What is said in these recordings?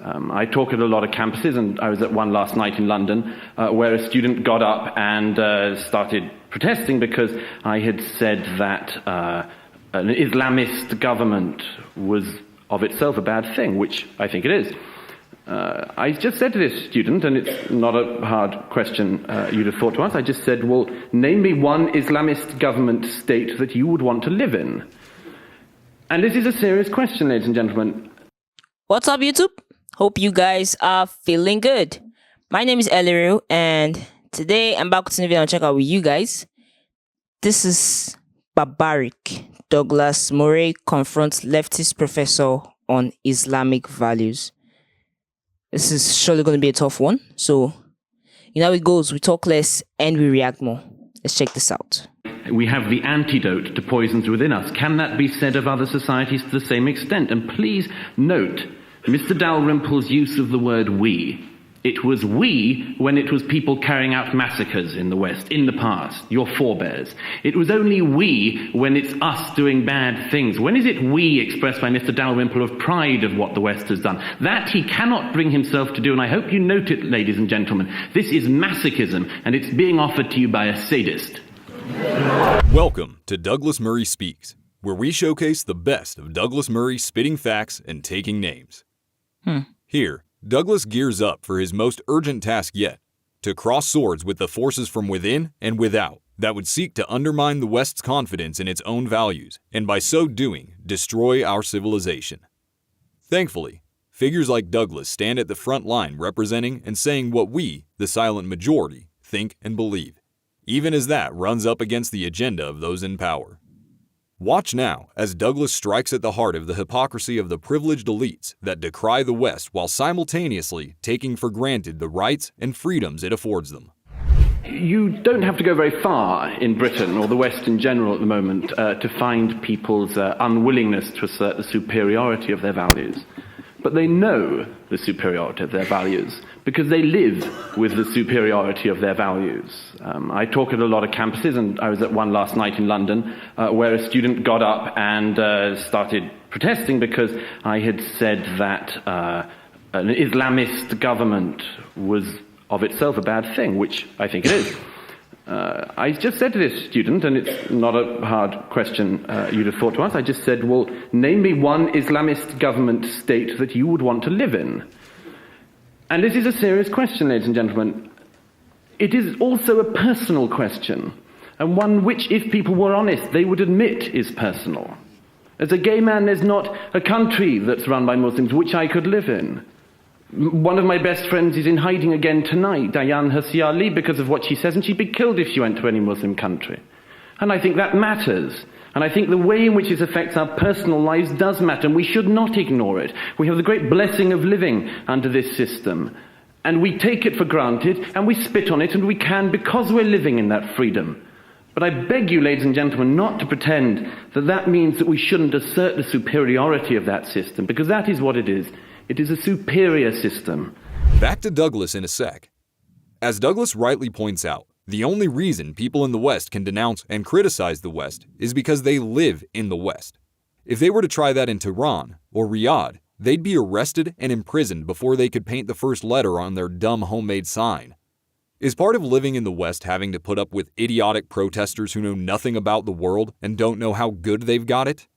I talk at a lot of campuses, and I was at one last night in London where a student got up and started protesting because I had said that an Islamist government was of itself a bad thing, which I think it is. I just said to this student, and it's not a hard question you'd have thought to ask, I just said, well, name me one Islamist government state that you would want to live in. And this is a serious question, ladies and gentlemen. What's up, YouTube? Hope you guys are feeling good. My name is Eliru, and today I'm back with another video and check out with you guys. This is barbaric. Douglas Murray confronts leftist professor on Islamic values. This is surely going to be a tough one. So, you know how it goes. We talk less and we react more. Let's check this out. We have the antidote to poisons within us. Can that be said of other societies to the same extent? And please note Mr. Dalrymple's use of the word we. It was we when it was people carrying out massacres in the West, in the past, your forebears. It was only we when it's us doing bad things. When is it we expressed by Mr. Dalrymple of pride of what the West has done? That he cannot bring himself to do, and I hope you note it, ladies and gentlemen. This is masochism, and it's being offered to you by a sadist. Welcome to Douglas Murray Speaks, where we showcase the best of Douglas Murray spitting facts and taking names. Here, Douglas gears up for his most urgent task yet, to cross swords with the forces from within and without that would seek to undermine the West's confidence in its own values, and by so doing, destroy our civilization. Thankfully, figures like Douglas stand at the front line representing and saying what we, the silent majority, think and believe, even as that runs up against the agenda of those in power. Watch now as Douglas strikes at the heart of the hypocrisy of the privileged elites that decry the West while simultaneously taking for granted the rights and freedoms it affords them. You don't have to go very far in Britain, or the West in general at the moment, to find people's unwillingness to assert the superiority of their values. But they know the superiority of their values because they live with the superiority of their values. I talk at a lot of campuses, and I was at one last night in London where a student got up and started protesting because I had said that an Islamist government was of itself a bad thing, which I think it is. I just said to this student, and it's not a hard question you'd have thought to ask, I just said, well, name me one Islamist government state that you would want to live in. And this is a serious question, ladies and gentlemen. It is also a personal question, and one which, if people were honest, they would admit is personal. As a gay man, there's not a country that's run by Muslims which I could live in. One of my best friends is in hiding again tonight, Dayan Hirsi Ali, because of what she says, and she'd be killed if she went to any Muslim country. And I think that matters. And I think the way in which this affects our personal lives does matter, and we should not ignore it. We have the great blessing of living under this system, and we take it for granted, and we spit on it, and we can because we're living in that freedom. But I beg you, ladies and gentlemen, not to pretend that that means that we shouldn't assert the superiority of that system, because that is what it is. It is a superior system. Back to Douglas in a sec. As Douglas rightly points out, the only reason people in the West can denounce and criticize the West is because they live in the West. If they were to try that in Tehran or Riyadh, they'd be arrested and imprisoned before they could paint the first letter on their dumb homemade sign. Is part of living in the West having to put up with idiotic protesters who know nothing about the world and don't know how good they've got it?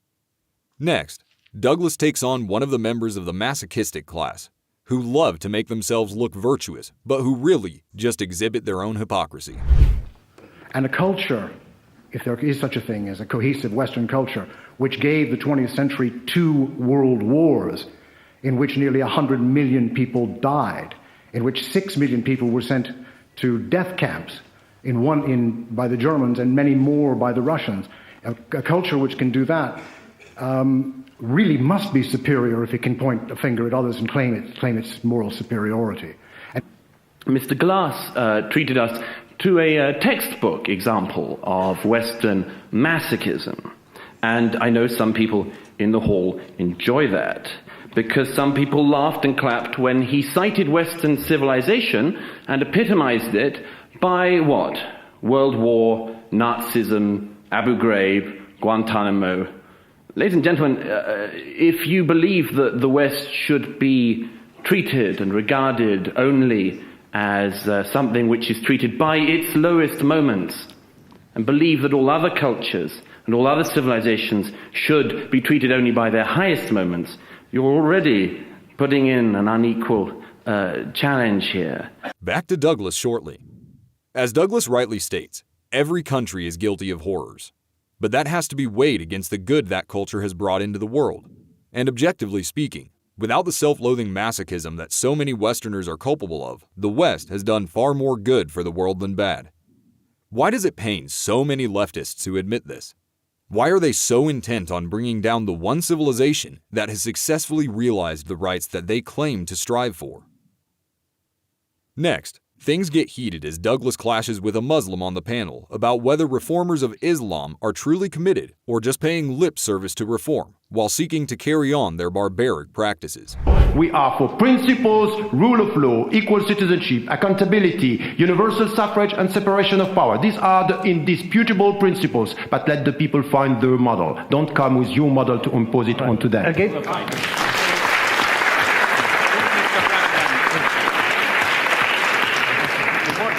Next, Douglas takes on one of the members of the masochistic class, who love to make themselves look virtuous, but who really just exhibit their own hypocrisy. And a culture, if there is such a thing as a cohesive Western culture, which gave the 20th century 2 world wars, in which nearly 100 million people died, in which 6 million people were sent to death camps, by the Germans and many more by the Russians. A culture which can do that really must be superior if it can point a finger at others and claim its moral superiority. And Mr. Glass treated us to a textbook example of Western masochism. And I know some people in the hall enjoy that, because some people laughed and clapped when he cited Western civilization and epitomized it by what? World War, Nazism, Abu Ghraib, Guantanamo. Ladies and gentlemen, if you believe that the West should be treated and regarded only as something which is treated by its lowest moments, and believe that all other cultures and all other civilizations should be treated only by their highest moments, you're already putting in an unequal challenge here. Back to Douglas shortly. As Douglas rightly states, every country is guilty of horrors, but that has to be weighed against the good that culture has brought into the world. And objectively speaking, without the self-loathing masochism that so many Westerners are culpable of, the West has done far more good for the world than bad. Why does it pain so many leftists to admit this? Why are they so intent on bringing down the one civilization that has successfully realized the rights that they claim to strive for? Next, things get heated as Douglas clashes with a Muslim on the panel about whether reformers of Islam are truly committed or just paying lip service to reform while seeking to carry on their barbaric practices. We are for principles, rule of law, equal citizenship, accountability, universal suffrage and separation of power. These are the indisputable principles, but let the people find their model. Don't come with your model to impose it onto them. Okay?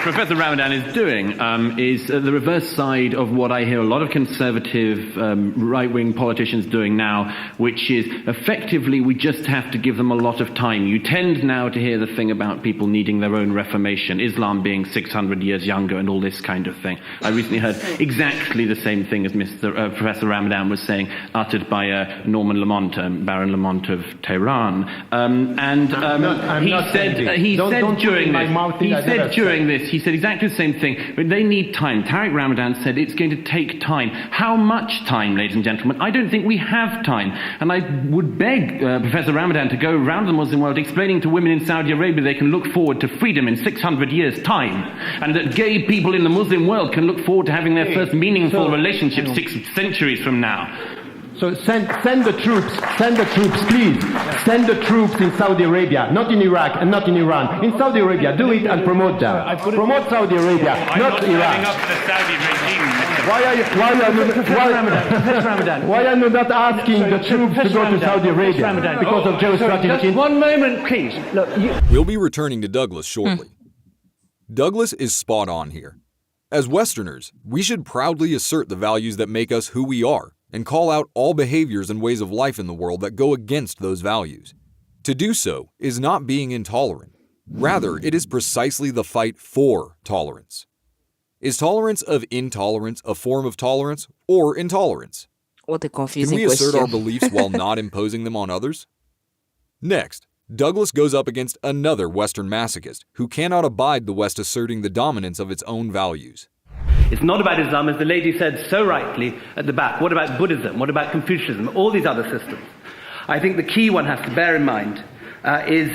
Professor Ramadan is doing is the reverse side of what I hear a lot of conservative right-wing politicians doing now, which is effectively we just have to give them a lot of time. You tend now to hear the thing about people needing their own reformation, Islam being 600 years younger and all this kind of thing. I recently heard exactly the same thing as Professor Ramadan was saying, uttered by Norman Lamont, Baron Lamont of Tehran. He said exactly the same thing. But they need time. Tariq Ramadan said it's going to take time. How much time, ladies and gentlemen? I don't think we have time. And I would beg Professor Ramadan to go around the Muslim world explaining to women in Saudi Arabia they can look forward to freedom in 600 years' time. And that gay people in the Muslim world can look forward to having their first meaningful relationship 6 centuries from now. So send the troops, please. Send the troops in Saudi Arabia, not in Iraq and not in Iran. In Saudi Arabia, do it and promote them. Promote Saudi Arabia, not Iraq. Up to the Saudi regime. Why are you not asking the troops to go to Saudi Arabia because of geostrategic? Just one moment, please. Look, We'll be returning to Douglas shortly. Douglas is spot on here. As Westerners, we should proudly assert the values that make us who we are, and call out all behaviors and ways of life in the world that go against those values. To do so is not being intolerant. Rather, it is precisely the fight for tolerance. Is tolerance of intolerance a form of tolerance or intolerance? What a Can confusing we assert question. our beliefs while not imposing them on others? Next, Douglas goes up against another Western masochist who cannot abide the West asserting the dominance of its own values. it's not about Islam, as the lady said so rightly at the back. What about Buddhism? What about Confucianism? All these other systems. I think the key one has to bear in mind is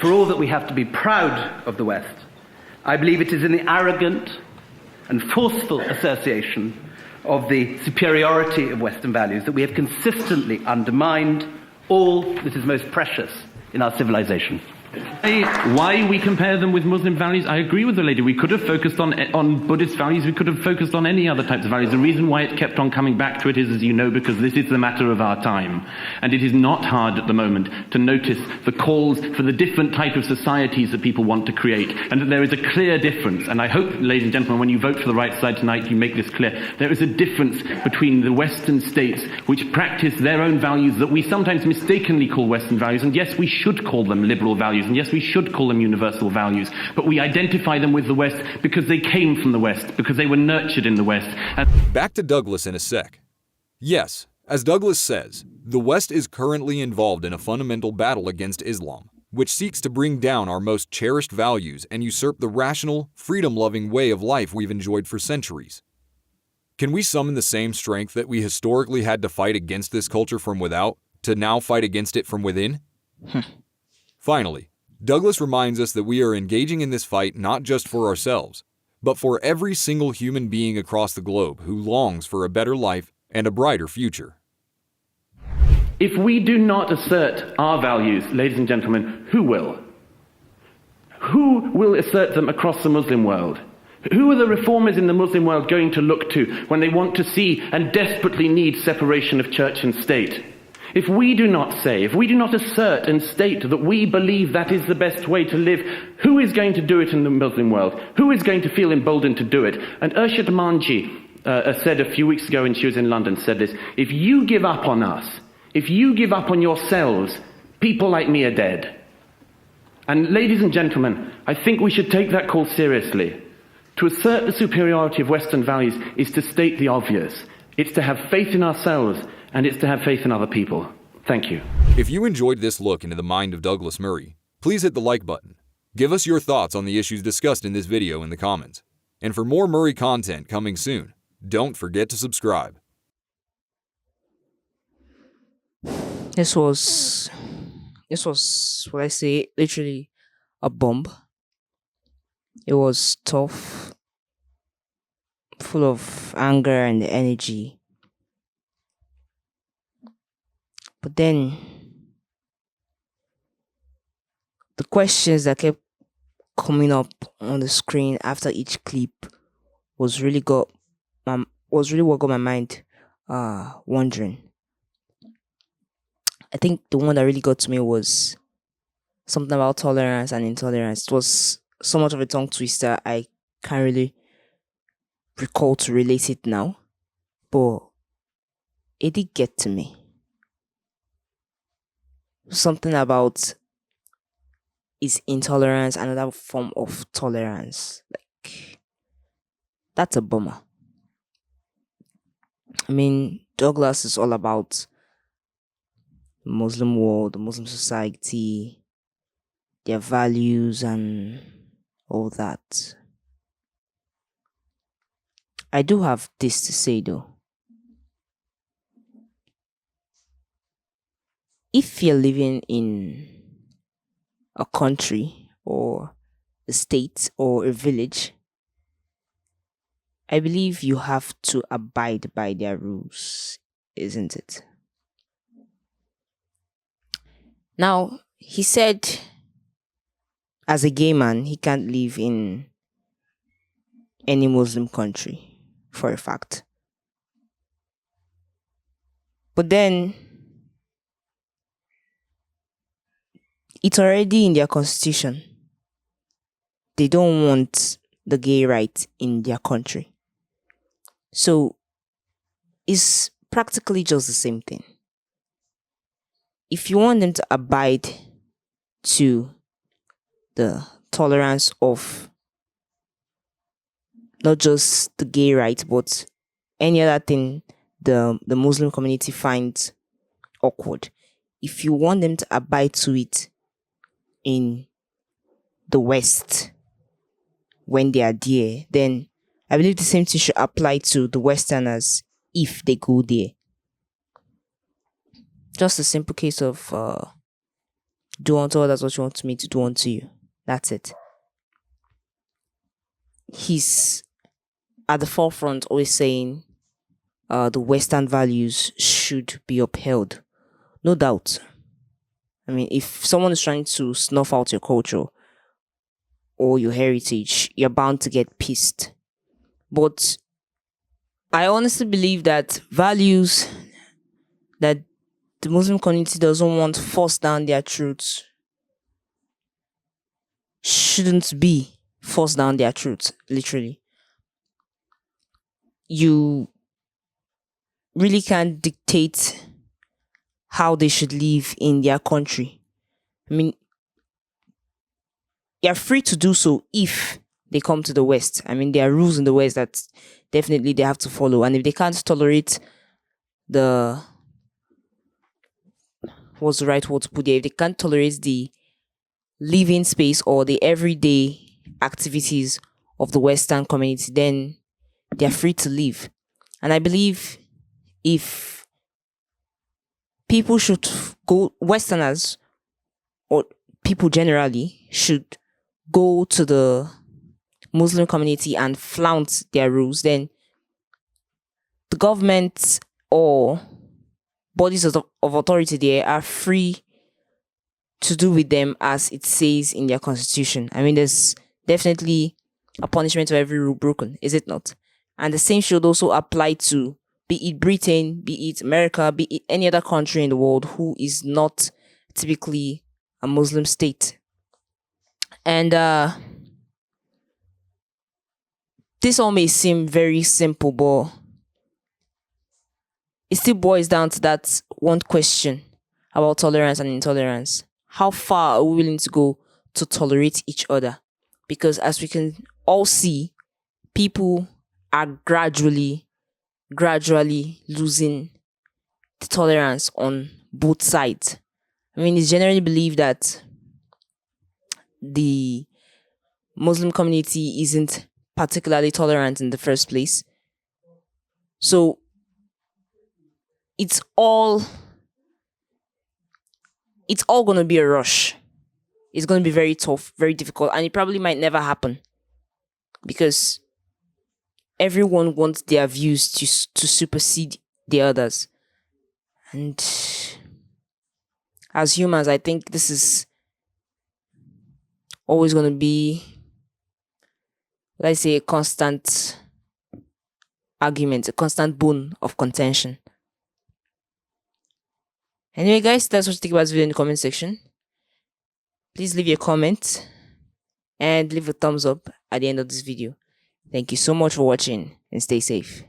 for all that we have to be proud of the West, I believe it is in the arrogant and forceful association of the superiority of Western values that we have consistently undermined all that is most precious in our civilization. Why we compare them with Muslim values, I agree with the lady. We could have focused on Buddhist values. We could have focused on any other types of values. The reason why it kept on coming back to it is, as you know, because this is the matter of our time. And it is not hard at the moment to notice the calls for the different type of societies that people want to create. And that there is a clear difference. And I hope, ladies and gentlemen, when you vote for the right side tonight, you make this clear. There is a difference between the Western states, which practice their own values that we sometimes mistakenly call Western values. And yes, we should call them liberal values. And yes, we should call them universal values, but we identify them with the West because they came from the West, because they were nurtured in the West. Back to Douglas in a sec. Yes, as Douglas says, the West is currently involved in a fundamental battle against Islam, which seeks to bring down our most cherished values and usurp the rational, freedom-loving way of life we've enjoyed for centuries. Can we summon the same strength that we historically had to fight against this culture from without, to now fight against it from within? Finally, Douglas reminds us that we are engaging in this fight not just for ourselves, but for every single human being across the globe who longs for a better life and a brighter future. If we do not assert our values, ladies and gentlemen, who will? Who will assert them across the Muslim world? Who are the reformers in the Muslim world going to look to when they want to see and desperately need separation of church and state? if we do not say, if we do not assert and state that we believe that is the best way to live, who is going to do it in the Muslim world? Who is going to feel emboldened to do it? And Urshid Manji said a few weeks ago when she was in London, said this: if you give up on us, if you give up on yourselves, people like me are dead. And ladies and gentlemen, I think we should take that call seriously. To assert the superiority of Western values is to state the obvious. It's to have faith in ourselves, and it's to have faith in other people. Thank you. If you enjoyed this look into the mind of Douglas Murray, please hit the like button. Give us your thoughts on the issues discussed in this video in the comments. And for more Murray content coming soon, don't forget to subscribe. This was what I say, literally a bomb. It was tough, full of anger and energy. But then the questions that kept coming up on the screen after each clip was really what got my mind wondering. I think the one that really got to me was something about tolerance and intolerance. It was so much of a tongue twister, I can't really recall to relate it now. But it did get to me. Something about is intolerance another form of tolerance? Like, that's a bummer. I mean, Douglas is all about the Muslim world, the Muslim society, their values and all that. I do have this to say though. If you're living in a country or a state or a village, I believe you have to abide by their rules, isn't it? Now, he said as a gay man, he can't live in any Muslim country for a fact. But then, it's already in their constitution. They don't want the gay right in their country. So, it's practically just the same thing. If you want them to abide to the tolerance of not just the gay right, but any other thing the Muslim community finds awkward, if you want them to abide to it in the West when they are there, then I believe the same thing should apply to the Westerners if they go there. Just a simple case of do unto others what you want me to do unto you. That's it. He's at the forefront always saying the Western values should be upheld. No doubt. I mean, if someone is trying to snuff out your culture or your heritage, you're bound to get pissed. But I honestly believe that values that the Muslim community doesn't want forced down their throats shouldn't be forced down their throats, literally. You really can't dictate how they should live in their country. I mean, you're free to do so if they come to the West. I mean, there are rules in the West that definitely they have to follow. And if they can't tolerate what's the right word to put there? If they can't tolerate the living space or the everyday activities of the Western community, then they're free to live. And I believe if people should go, Westerners or people generally should go to the Muslim community and flout their rules, then the government or bodies of authority there are free to do with them as it says in their constitution. I mean, there's definitely a punishment for every rule broken, is it not? And the same should also apply to be it Britain, be it America, be it any other country in the world who is not typically a Muslim state. And this all may seem very simple, but it still boils down to that one question about tolerance and intolerance. How far are we willing to go to tolerate each other? Because as we can all see, people are gradually losing the tolerance on both sides. I mean, it's generally believed that the Muslim community isn't particularly tolerant in the first place. So it's all going to be a rush. It's going to be very tough, very difficult, and it probably might never happen because everyone wants their views to supersede the others. And as humans, I think this is always going to be, let's say, a constant argument, a constant bone of contention. Anyway, guys, that's what you think about this video in the comment section. Please leave your comment and leave a thumbs up at the end of this video. Thank you so much for watching and stay safe.